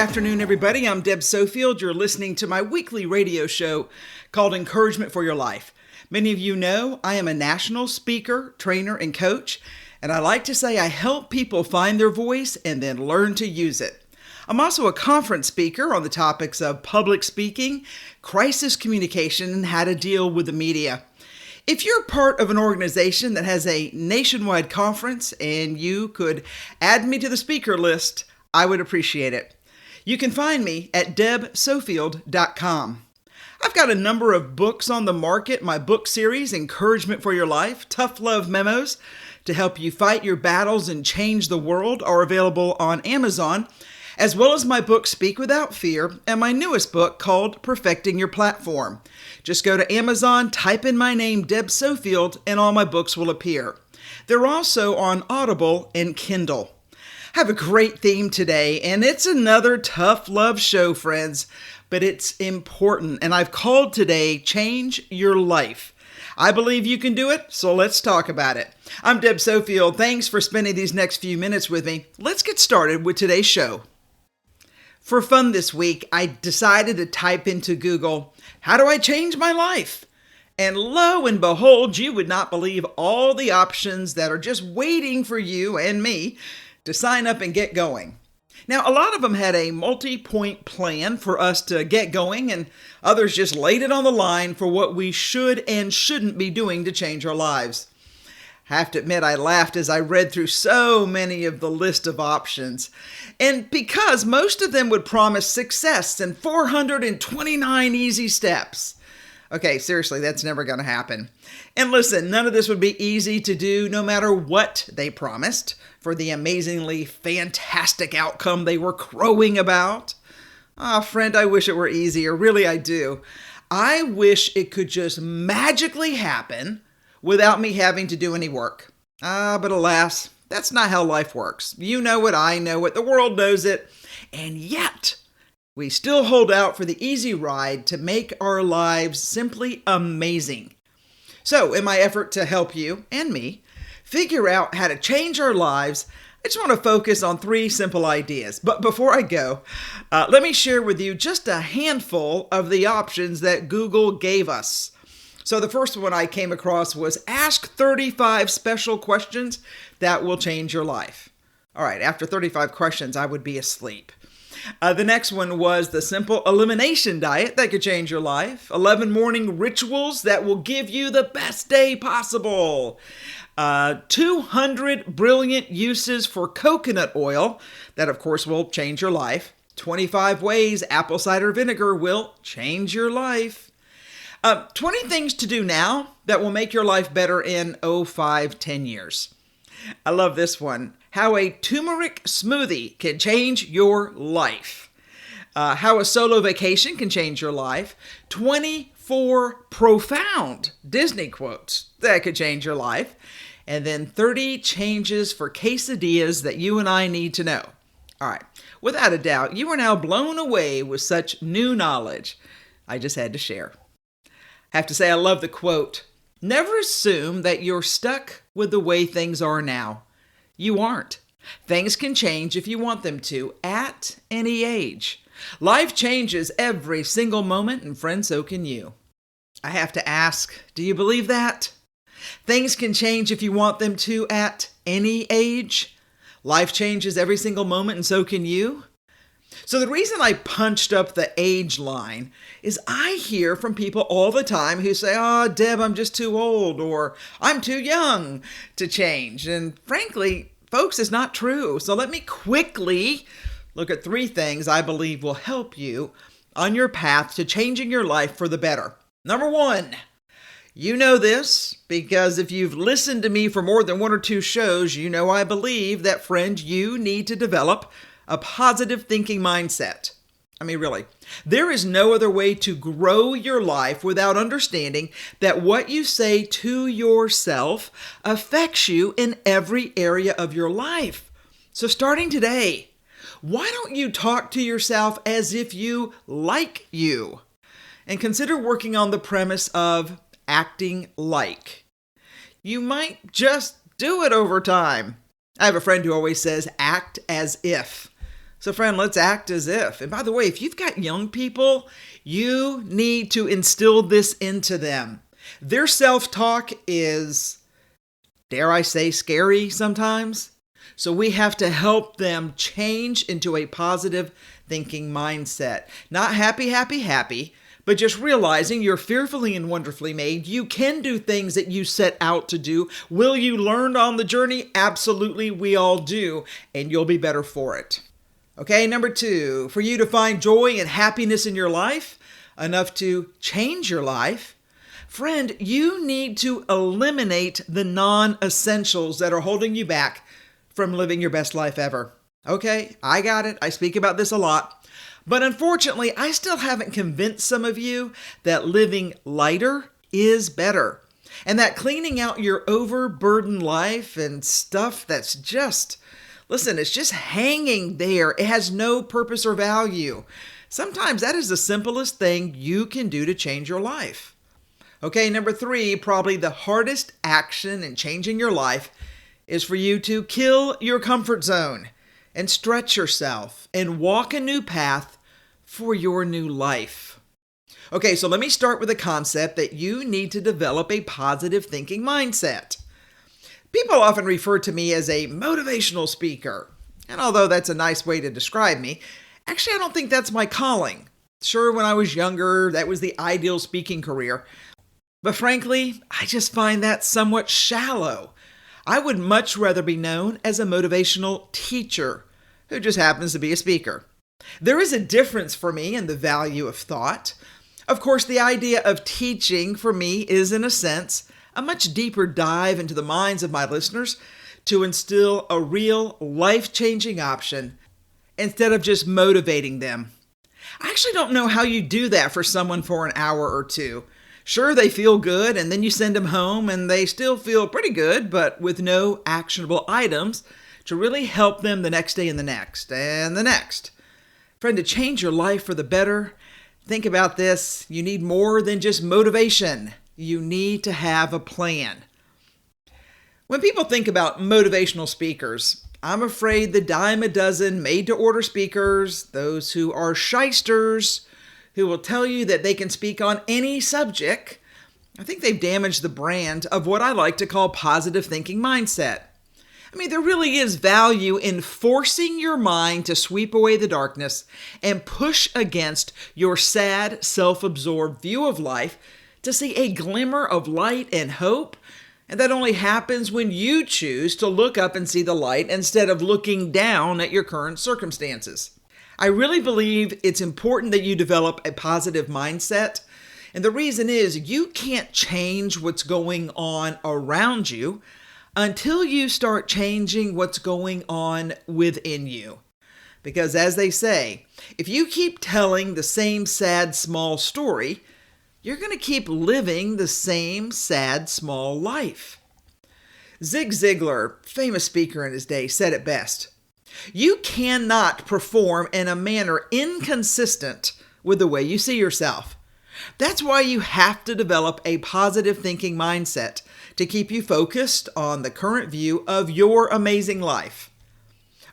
afternoon, everybody. I'm Deb Sofield. You're listening to my weekly radio show called Encouragement for Your Life. Many of you know I am a national speaker, trainer, and coach, and I like to say I help people find their voice and then learn to use it. I'm also a conference speaker on the topics of public speaking, crisis communication, and how to deal with the media. If you're part of an organization that has a nationwide conference and you could add me to the speaker list, I would appreciate it. You can find me at debsofield.com. I've got a number of books on the market. My book series, Encouragement for Your Life, Tough Love Memos to help you fight your battles and change the world, are available on Amazon, as well as my book, Speak Without Fear, and my newest book called Perfecting Your Platform. Just go to Amazon, type in my name, Deb Sofield, and all my books will appear. They're also on Audible and Kindle. I have a great theme today, and it's another tough love show, friends, but it's important, and I've called today, Change Your Life. I believe you can do it, so let's talk about it. I'm Deb Sofield. Thanks for spending these next few minutes with me. Let's get started with today's show. For fun this week, I decided to type into Google, how do I change my life? And lo and behold, you would not believe all the options that are just waiting for you and me to sign up and get going. Now, a lot of them had a multi-point plan for us to get going, and others just laid it on the line for what we should and shouldn't be doing to change our lives. I have to admit, I laughed as I read through so many of the list of options. And because most of them would promise success and 429 easy steps. Okay, seriously, that's never going to happen. And listen, none of this would be easy to do no matter what they promised for the amazingly fantastic outcome they were crowing about. Friend, I wish it were easier. Really, I do. I wish it could just magically happen without me having to do any work. But alas, that's not how life works. You know it, I know it, the world knows it, and yet we still hold out for the easy ride to make our lives simply amazing. So, in my effort to help you and me figure out how to change our lives, I just want to focus on 3 simple ideas. But before I go, let me share with you just a handful of the options that Google gave us. So the first one I came across was ask 35 special questions that will change your life. All right, after 35 questions, I would be asleep. The next one was the simple elimination diet that could change your life. 11 morning rituals that will give you the best day possible. 200 brilliant uses for coconut oil that, of course, will change your life. 25 ways apple cider vinegar will change your life. 20 things to do now that will make your life better in 10 years. I love this one. How a turmeric smoothie can change your life. How a solo vacation can change your life. 24 profound Disney quotes that could change your life. And then 30 changes for quesadillas that you and I need to know. All right. Without a doubt, you are now blown away with such new knowledge. I just had to share. I have to say, I love the quote. Never assume that you're stuck with the way things are now. You aren't. Things can change if you want them to, at any age. Life changes every single moment, and friends, so can you. I have to ask, do you believe that? Things can change if you want them to, at any age. Life changes every single moment, and so can you. So the reason I punched up the age line is I hear from people all the time who say, Deb, I'm just too old, or I'm too young to change. And frankly, folks, it's not true. So let me quickly look at 3 things I believe will help you on your path to changing your life for the better. Number 1, you know this because if you've listened to me for more than 1 or 2 shows, you know I believe that, friend, you need to develop a positive thinking mindset. I mean, really, there is no other way to grow your life without understanding that what you say to yourself affects you in every area of your life. So starting today, why don't you talk to yourself as if you like you? And consider working on the premise of acting like. You might just do it over time. I have a friend who always says, act as if. So friend, let's act as if. And by the way, if you've got young people, you need to instill this into them. Their self-talk is, dare I say, scary sometimes. So we have to help them change into a positive thinking mindset. Not happy, happy, happy, but just realizing you're fearfully and wonderfully made. You can do things that you set out to do. Will you learn on the journey? Absolutely, we all do, and you'll be better for it. Okay, number 2, for you to find joy and happiness in your life, enough to change your life, friend, you need to eliminate the non-essentials that are holding you back from living your best life ever. Okay, I got it. I speak about this a lot. But unfortunately, I still haven't convinced some of you that living lighter is better. And that cleaning out your overburdened life and stuff that's just, listen, it's just hanging there. It has no purpose or value. Sometimes that is the simplest thing you can do to change your life. Okay, number 3, probably the hardest action in changing your life is for you to kill your comfort zone and stretch yourself and walk a new path for your new life. Okay, so let me start with the concept that you need to develop a positive thinking mindset. People often refer to me as a motivational speaker. And although that's a nice way to describe me, actually I don't think that's my calling. Sure, when I was younger, that was the ideal speaking career. But frankly, I just find that somewhat shallow. I would much rather be known as a motivational teacher who just happens to be a speaker. There is a difference for me in the value of thought. Of course, the idea of teaching for me is, in a sense, a much deeper dive into the minds of my listeners to instill a real life-changing option instead of just motivating them. I actually don't know how you do that for someone for an hour or two. Sure, they feel good, and then you send them home, and they still feel pretty good, but with no actionable items to really help them the next day and the next, and the next. Friend, to change your life for the better, think about this. You need more than just motivation. You need to have a plan. When people think about motivational speakers, I'm afraid the dime a dozen made-to-order speakers, those who are shysters, who will tell you that they can speak on any subject, I think they've damaged the brand of what I like to call positive thinking mindset. I mean, there really is value in forcing your mind to sweep away the darkness and push against your sad, self-absorbed view of life to see a glimmer of light and hope. And that only happens when you choose to look up and see the light instead of looking down at your current circumstances. I really believe it's important that you develop a positive mindset. And the reason is you can't change what's going on around you until you start changing what's going on within you. Because as they say, if you keep telling the same sad, small story, you're going to keep living the same sad, small life. Zig Ziglar, famous speaker in his day, said it best. You cannot perform in a manner inconsistent with the way you see yourself. That's why you have to develop a positive thinking mindset to keep you focused on the current view of your amazing life.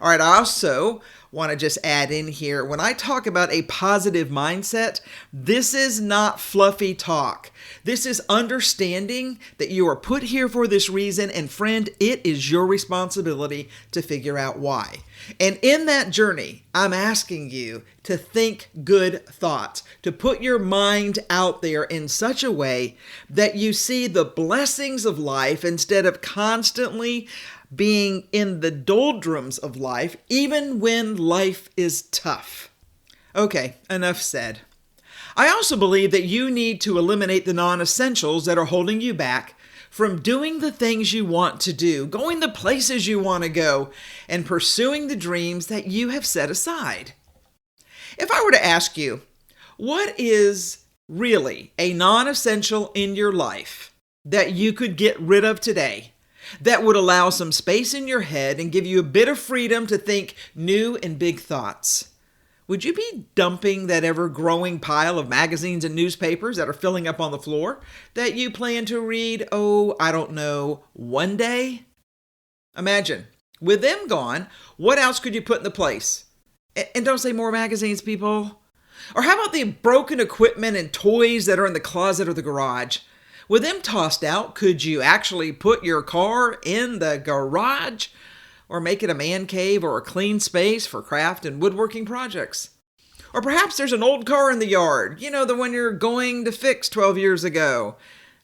All right, I also want to just add in here, when I talk about a positive mindset, this is not fluffy talk. This is understanding that you are put here for this reason, and friend, it is your responsibility to figure out why. And in that journey, I'm asking you to think good thoughts, to put your mind out there in such a way that you see the blessings of life instead of constantly being in the doldrums of life, even when life is tough. Okay, enough said. I also believe that you need to eliminate the non-essentials that are holding you back from doing the things you want to do, going the places you want to go, and pursuing the dreams that you have set aside. If I were to ask you, what is really a non-essential in your life that you could get rid of today, that would allow some space in your head and give you a bit of freedom to think new and big thoughts? Would you be dumping that ever-growing pile of magazines and newspapers that are filling up on the floor that you plan to read, one day? Imagine, with them gone, what else could you put in the place? And don't say more magazines, people. Or how about the broken equipment and toys that are in the closet or the garage? With them tossed out, could you actually put your car in the garage or make it a man cave or a clean space for craft and woodworking projects? Or perhaps there's an old car in the yard, the one you're going to fix 12 years ago.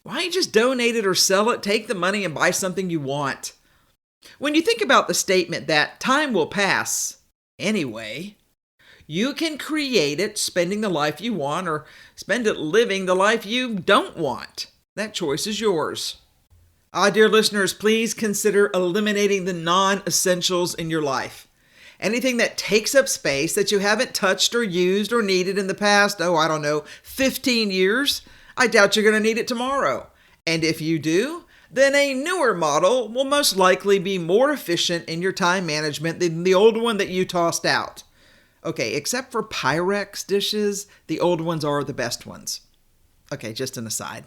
Why don't you just donate it or sell it, take the money and buy something you want? When you think about the statement that time will pass anyway, you can create it spending the life you want or spend it living the life you don't want. That choice is yours. Dear listeners, please consider eliminating the non-essentials in your life. Anything that takes up space that you haven't touched or used or needed in the past, 15 years, I doubt you're going to need it tomorrow. And if you do, then a newer model will most likely be more efficient in your time management than the old one that you tossed out. Okay, except for Pyrex dishes, the old ones are the best ones. Okay, just an aside.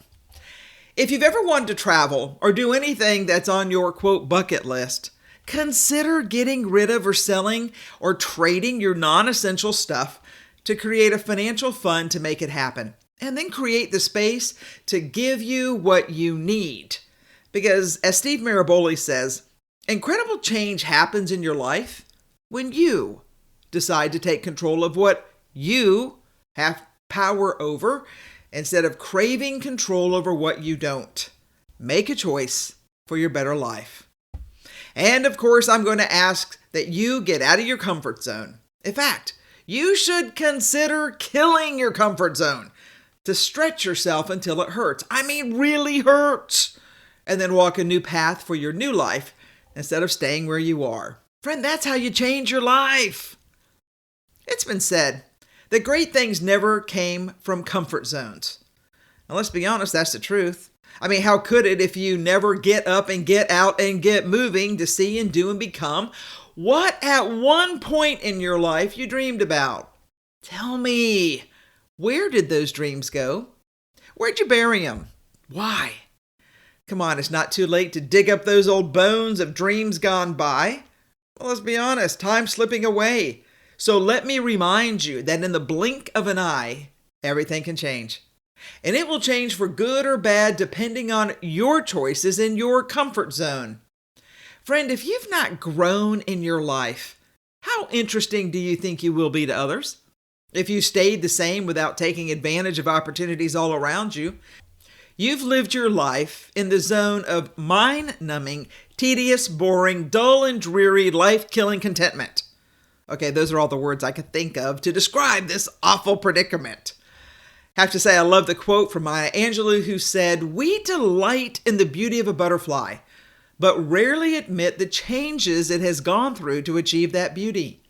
If you've ever wanted to travel or do anything that's on your, quote, bucket list, consider getting rid of or selling or trading your non-essential stuff to create a financial fund to make it happen. And then create the space to give you what you need. Because as Steve Maraboli says, incredible change happens in your life when you decide to take control of what you have power over instead of craving control over what you don't. Make a choice for your better life. And of course, I'm going to ask that you get out of your comfort zone. In fact, you should consider killing your comfort zone to stretch yourself until it hurts. Really hurts. And then walk a new path for your new life instead of staying where you are. Friend, that's how you change your life. It's been said that great things never came from comfort zones. Now, let's be honest, that's the truth. How could it if you never get up and get out and get moving to see and do and become what at one point in your life you dreamed about? Tell me, where did those dreams go? Where'd you bury them? Why? Come on, it's not too late to dig up those old bones of dreams gone by. Well, let's be honest, time's slipping away. So let me remind you that in the blink of an eye, everything can change. And it will change for good or bad depending on your choices in your comfort zone. Friend, if you've not grown in your life, how interesting do you think you will be to others? If you stayed the same without taking advantage of opportunities all around you, you've lived your life in the zone of mind-numbing, tedious, boring, dull, and dreary, life-killing contentment. Okay, those are all the words I could think of to describe this awful predicament. I have to say, I love the quote from Maya Angelou who said, "We delight in the beauty of a butterfly, but rarely admit the changes it has gone through to achieve that beauty."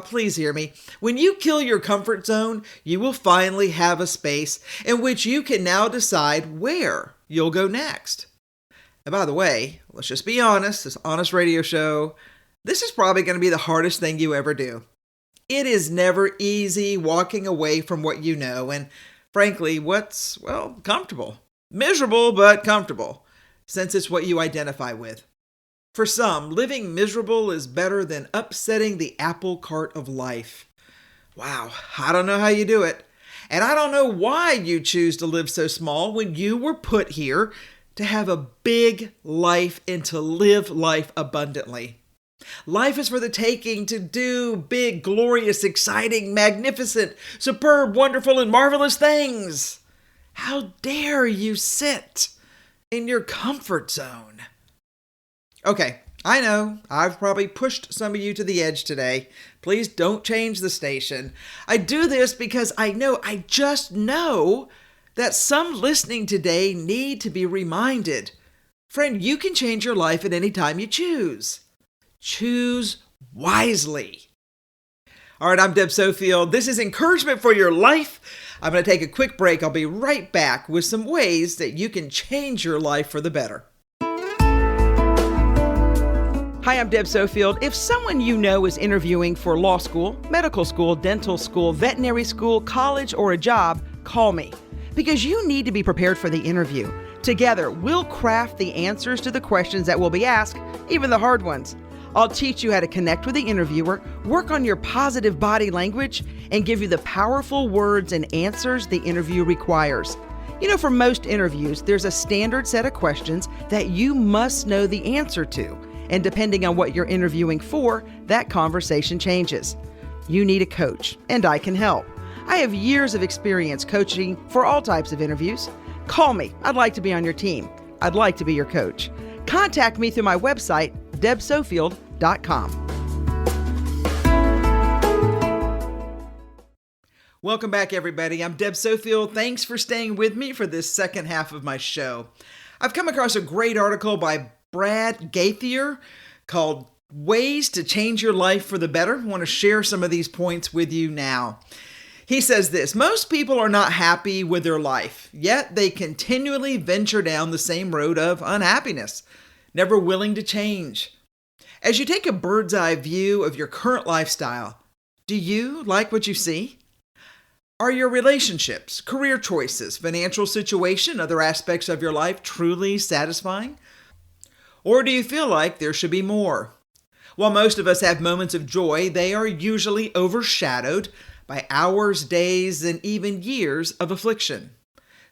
Please hear me. When you kill your comfort zone, you will finally have a space in which you can now decide where you'll go next. And by the way, let's just be honest, this honest radio show, this is probably going to be the hardest thing you ever do. It is never easy walking away from what you know and, frankly, what's, comfortable. Miserable, but comfortable, since it's what you identify with. For some, living miserable is better than upsetting the apple cart of life. Wow, I don't know how you do it. And I don't know why you choose to live so small when you were put here to have a big life and to live life abundantly. Life is for the taking to do big, glorious, exciting, magnificent, superb, wonderful, and marvelous things. How dare you sit in your comfort zone? Okay, I know I've probably pushed some of you to the edge today. Please don't change the station. I do this because I just know that some listening today need to be reminded. Friend, you can change your life at any time you choose. Choose wisely. All right, I'm Deb Sofield. This is Encouragement for Your Life. I'm going to take a quick break. I'll be right back with some ways that you can change your life for the better. Hi, I'm Deb Sofield. If someone you know is interviewing for law school, medical school, dental school, veterinary school, college, or a job, call me because you need to be prepared for the interview. Together, we'll craft the answers to the questions that will be asked, even the hard ones. I'll teach you how to connect with the interviewer, work on your positive body language, and give you the powerful words and answers the interview requires. For most interviews, there's a standard set of questions that you must know the answer to. And depending on what you're interviewing for, that conversation changes. You need a coach, and I can help. I have years of experience coaching for all types of interviews. Call me. I'd like to be on your team. I'd like to be your coach. Contact me through my website, debsofield.com. Welcome back, everybody. I'm Deb Sofield. Thanks for staying with me for this second half of my show. I've come across a great article by Brad Gaither called Ways to Change Your Life for the Better. I want to share some of these points with you now. He says this: most people are not happy with their life, yet they continually venture down the same road of unhappiness, never willing to change. As you take a bird's eye view of your current lifestyle, do you like what you see? Are your relationships, career choices, financial situation, other aspects of your life truly satisfying? Or do you feel like there should be more? While most of us have moments of joy, they are usually overshadowed by hours, days, and even years of affliction.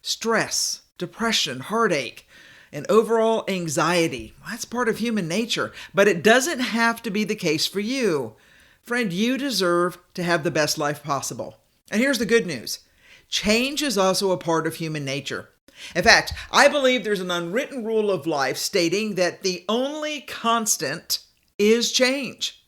Stress, depression, heartache, and overall anxiety. That's part of human nature, but it doesn't have to be the case for you. Friend, you deserve to have the best life possible. And here's the good news. Change is also a part of human nature. In fact, I believe there's an unwritten rule of life stating that the only constant is change.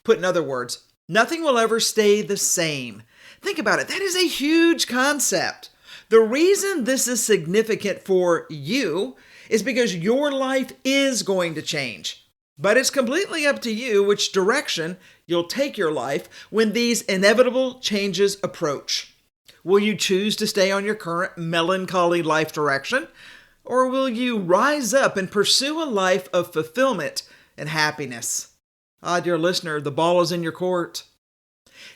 Put in other words, nothing will ever stay the same. Think about it. That is a huge concept. The reason this is significant for you is because your life is going to change. But it's completely up to you which direction you'll take your life when these inevitable changes approach. Will you choose to stay on your current melancholy life direction? Or will you rise up and pursue a life of fulfillment and happiness? Dear listener, the ball is in your court.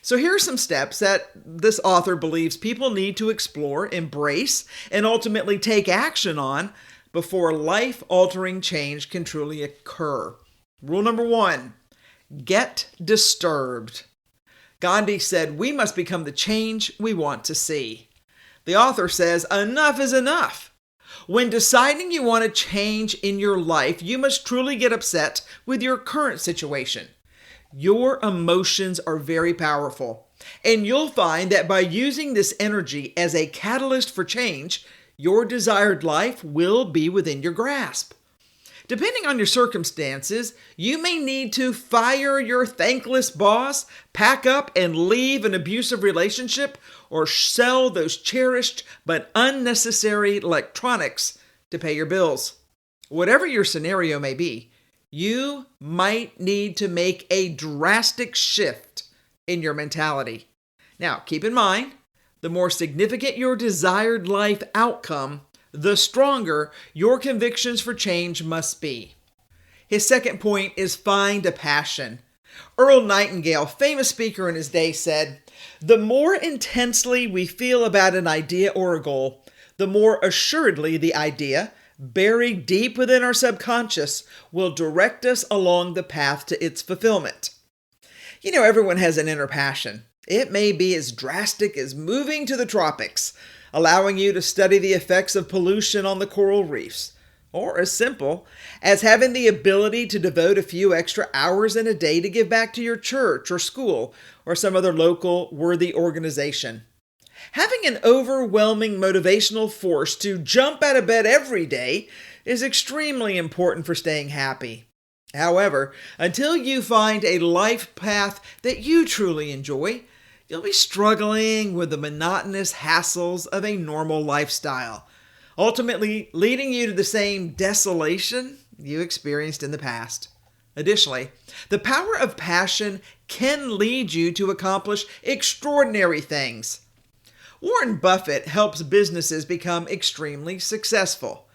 So here are some steps that this author believes people need to explore, embrace, and ultimately take action on before life-altering change can truly occur. Rule number 1, get disturbed. Gandhi said, we must become the change we want to see. The author says, enough is enough. When deciding you want to change in your life, you must truly get upset with your current situation. Your emotions are very powerful, and you'll find that by using this energy as a catalyst for change, your desired life will be within your grasp. Depending on your circumstances, you may need to fire your thankless boss, pack up and leave an abusive relationship, or sell those cherished but unnecessary electronics to pay your bills. Whatever your scenario may be, you might need to make a drastic shift in your mentality. Now, keep in mind, the more significant your desired life outcome, the stronger your convictions for change must be. His second point is find a passion. Earl Nightingale, famous speaker in his day, said, the more intensely we feel about an idea or a goal, the more assuredly the idea, buried deep within our subconscious, will direct us along the path to its fulfillment. Everyone has an inner passion. It may be as drastic as moving to the tropics, allowing you to study the effects of pollution on the coral reefs, or as simple as having the ability to devote a few extra hours in a day to give back to your church or school or some other local worthy organization. Having an overwhelming motivational force to jump out of bed every day is extremely important for staying happy. However, until you find a life path that you truly enjoy, you'll be struggling with the monotonous hassles of a normal lifestyle, ultimately leading you to the same desolation you experienced in the past. Additionally, the power of passion can lead you to accomplish extraordinary things. Warren Buffett helps businesses become extremely successful.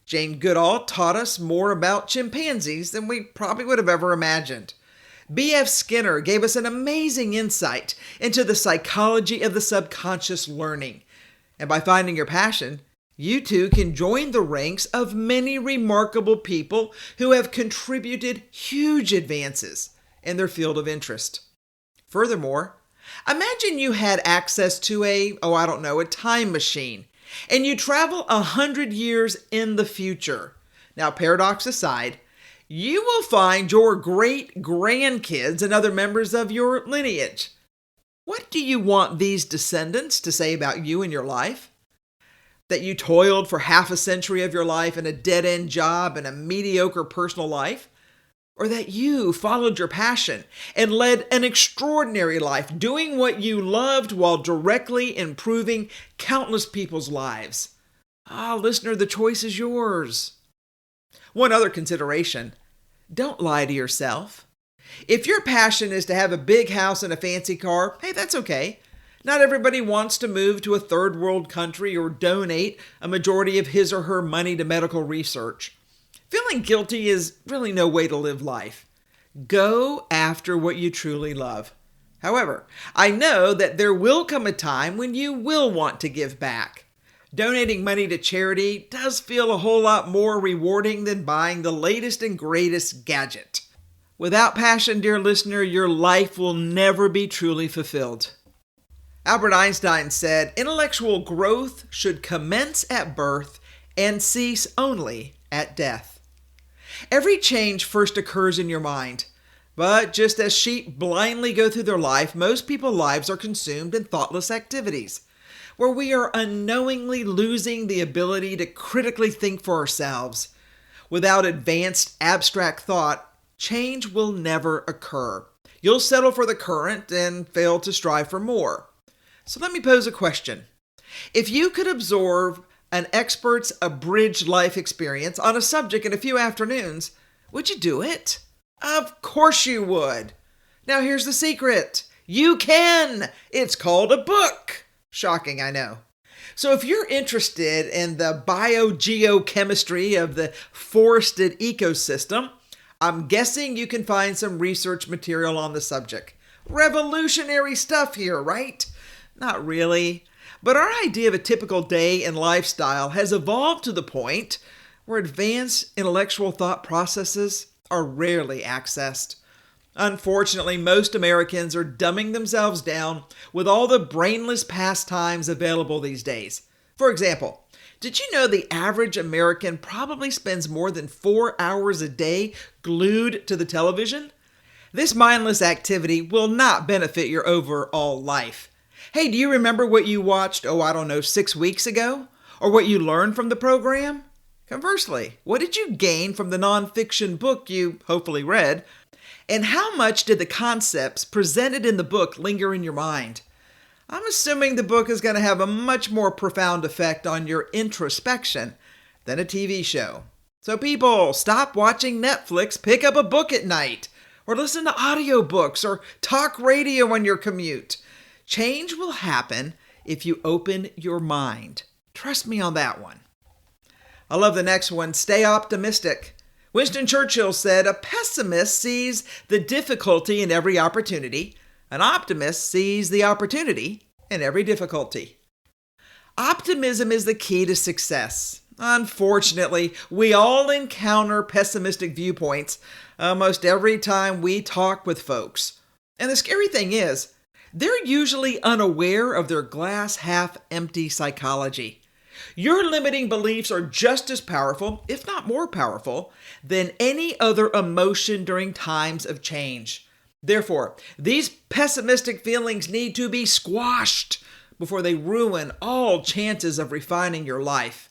Jane Goodall taught us more about chimpanzees than we probably would have ever imagined. B.F. Skinner gave us an amazing insight into the psychology of the subconscious learning. And by finding your passion, you too can join the ranks of many remarkable people who have contributed huge advances in their field of interest. Furthermore, imagine you had access to a time machine, and you travel 100 years in the future. Now, paradox aside, you will find your great-grandkids and other members of your lineage. What do you want these descendants to say about you and your life? That you toiled for half a century of your life in a dead-end job and a mediocre personal life? Or that you followed your passion and led an extraordinary life, doing what you loved while directly improving countless people's lives? Listener, the choice is yours. One other consideration: don't lie to yourself. If your passion is to have a big house and a fancy car, hey, that's okay. Not everybody wants to move to a third world country or donate a majority of his or her money to medical research. Feeling guilty is really no way to live life. Go after what you truly love. However, I know that there will come a time when you will want to give back. Donating money to charity does feel a whole lot more rewarding than buying the latest and greatest gadget. Without passion, dear listener, your life will never be truly fulfilled. Albert Einstein said, "Intellectual growth should commence at birth and cease only at death." Every change first occurs in your mind. But just as sheep blindly go through their life, most people's lives are consumed in thoughtless activities, where we are unknowingly losing the ability to critically think for ourselves. Without advanced abstract thought, change will never occur. You'll settle for the current and fail to strive for more. So let me pose a question. If you could absorb an expert's abridged life experience on a subject in a few afternoons, would you do it? Of course you would. Now here's the secret. You can. It's called a book. Shocking, I know. So if you're interested in the biogeochemistry of the forested ecosystem, I'm guessing you can find some research material on the subject. Revolutionary stuff here, right? Not really. But our idea of a typical day and lifestyle has evolved to the point where advanced intellectual thought processes are rarely accessed. Unfortunately, most Americans are dumbing themselves down with all the brainless pastimes available these days. For example, did you know the average American probably spends more than 4 hours a day glued to the television? This mindless activity will not benefit your overall life. Hey, do you remember what you watched, 6 weeks ago? Or what you learned from the program? Conversely, what did you gain from the nonfiction book you hopefully read? And how much did the concepts presented in the book linger in your mind? I'm assuming the book is going to have a much more profound effect on your introspection than a TV show. So people, stop watching Netflix, pick up a book at night, or listen to audiobooks, or talk radio on your commute. Change will happen if you open your mind. Trust me on that one. I love the next one. Stay optimistic. Winston Churchill said, "A pessimist sees the difficulty in every opportunity. An optimist sees the opportunity in every difficulty." Optimism is the key to success. Unfortunately, we all encounter pessimistic viewpoints almost every time we talk with folks. And the scary thing is, they're usually unaware of their glass half empty psychology. Your limiting beliefs are just as powerful, if not more powerful, than any other emotion during times of change. Therefore, these pessimistic feelings need to be squashed before they ruin all chances of refining your life.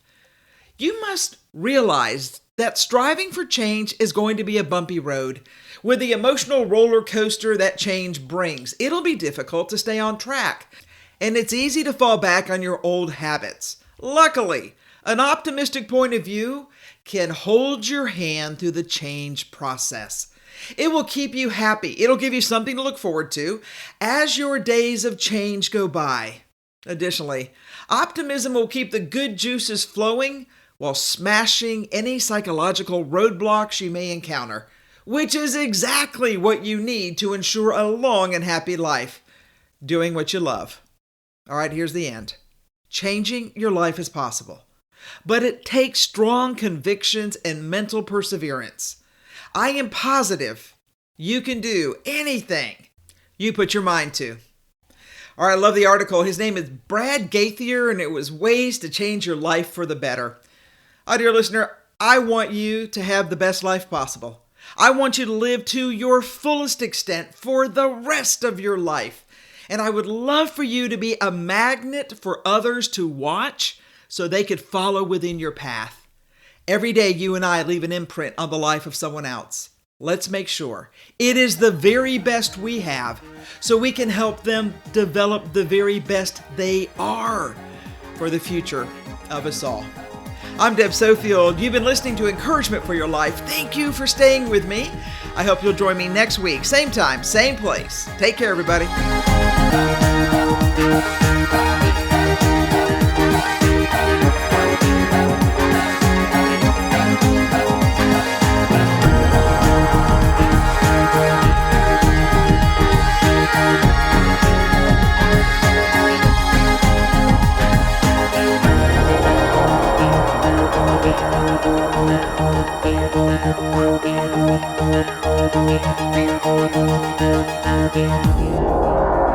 You must realize that striving for change is going to be a bumpy road. With the emotional roller coaster that change brings, it'll be difficult to stay on track, and it's easy to fall back on your old habits. Luckily, an optimistic point of view can hold your hand through the change process. It will keep you happy. It'll give you something to look forward to as your days of change go by. Additionally, optimism will keep the good juices flowing while smashing any psychological roadblocks you may encounter, which is exactly what you need to ensure a long and happy life, doing what you love. All right, here's the end. Changing your life is possible. but it takes strong convictions and mental perseverance. I am positive you can do anything you put your mind to. All right, I love the article. His name is Brad Gaither, and it was Ways to Change Your Life for the Better. Dear listener, I want you to have the best life possible. I want you to live to your fullest extent for the rest of your life. And I would love for you to be a magnet for others to watch so they could follow within your path. Every day you and I leave an imprint on the life of someone else. Let's make sure it is the very best we have so we can help them develop the very best they are for the future of us all. I'm Deb Sofield. You've been listening to Encouragement for Your Life. Thank you for staying with me. I hope you'll join me next week. Same time, same place. Take care, everybody. Thank you.